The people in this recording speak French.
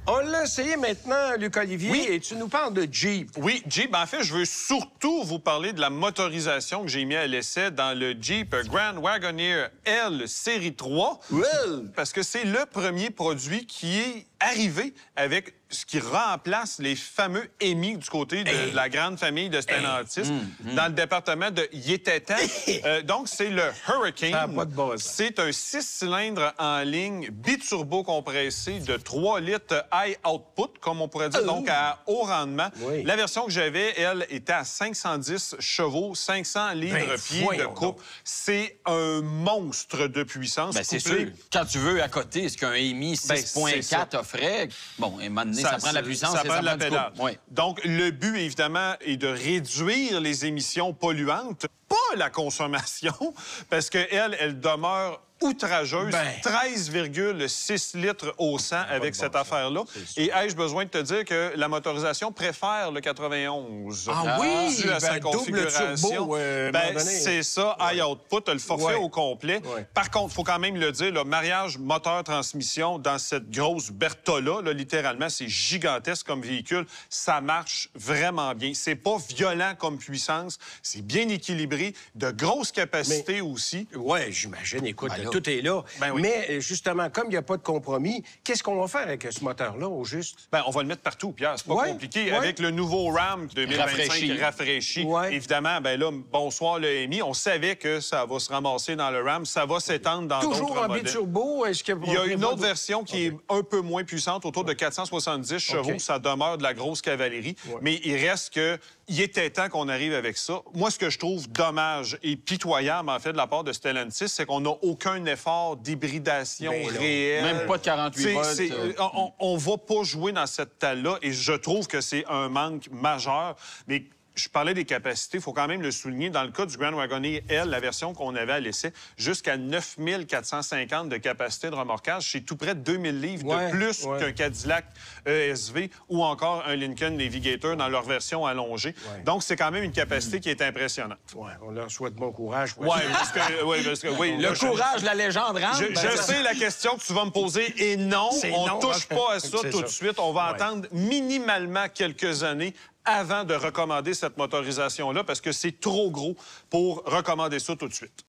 On l'a essayé maintenant, Luc-Olivier, Oui. et tu nous parles de Jeep. Oui, Jeep. En fait, je veux surtout vous parler de la motorisation que j'ai mis à l'essai dans le Jeep Grand Wagoneer L Série 3. Well. Parce que c'est le premier produit qui est arrivé avec ce qui remplace les fameux EMI du côté de la grande famille de Stellantis dans le département de Yététan. Donc, c'est le Hurricane. Ça a pas de bon sens. C'est un 6 cylindres en ligne biturbo compressé de 3 litres high output, comme on pourrait dire, donc à haut rendement. Oui. La version que j'avais, elle, était à 510 chevaux, 500 livres-pieds de voyons coupe. donc. C'est un monstre de puissance. Ben, c'est couplé- sûr. Quand tu veux à côté, ce qu'un EMI Ben, c'est 6.4 offrait, bon, à un moment donné, ça prend de la puissance ça et prend de la du pédale. couple. Oui. Donc, le but, évidemment, est de réduire les émissions polluantes, pas la consommation, parce qu'elle, elle demeure outrageuse, Ben. 13,6 litres au 100 avec cette affaire-là. Et ai-je besoin de te dire que la motorisation préfère le 91? Ah oui, Dû à sa ben, double configuration. turbo, à un Ben, moment donné. c'est ça, high output, le forfait Ouais. au complet. Ouais. Par contre, il faut quand même le dire, le mariage moteur-transmission dans cette grosse Bertha-là, là, littéralement, c'est gigantesque comme véhicule. Ça marche vraiment bien. C'est pas violent comme puissance. C'est bien équilibré. De grosses capacités aussi. Oui, j'imagine. Écoute, Ben là. tout est là. Ben oui. Mais justement, comme il n'y a pas de compromis, qu'est-ce qu'on va faire avec ce moteur-là, au juste? Ben, on va le mettre partout, Pierre. C'est pas Ouais, compliqué. ouais. Avec le nouveau Ram 2025 rafraîchi, Ouais. évidemment, ben là, bonsoir le EMI. On savait que ça va se ramasser dans le Ram. Ça va s'étendre dans d'autres Toujours en modèles. biturbo? Est-ce qu'il Il y a une autre version qui est un peu moins puissante, autour de 470 chevaux. OK. Ça demeure de la grosse cavalerie. Ouais. Mais il reste que... Il était temps qu'on arrive avec ça. Moi, ce que je trouve dommage et pitoyable, en fait, de la part de Stellantis, c'est qu'on n'a aucun effort d'hybridation Ben non. réel. Même pas de 48 T'sais, volts. on va pas jouer dans cette talle-là et je trouve que c'est un manque majeur. Mais je parlais des capacités, il faut quand même le souligner. Dans le cas du Grand Wagoneer L, la version qu'on avait à l'essai, jusqu'à 9450 de capacité de remorquage, c'est tout près de 2000 livres Ouais, de plus ouais. qu'un Cadillac ESV ou encore un Lincoln Navigator dans leur version allongée. Ouais. Donc, c'est quand même une capacité qui est impressionnante. Ouais, on leur souhaite bon courage. Oui, parce que oui, Le là, courage, la légende rentre. je sais la question que tu vas me poser et non, C'est on non. touche pas à ça C'est tout ça. de suite. On va Ouais. attendre minimalement quelques années avant de recommander cette motorisation-là parce que c'est trop gros pour recommander ça tout de suite.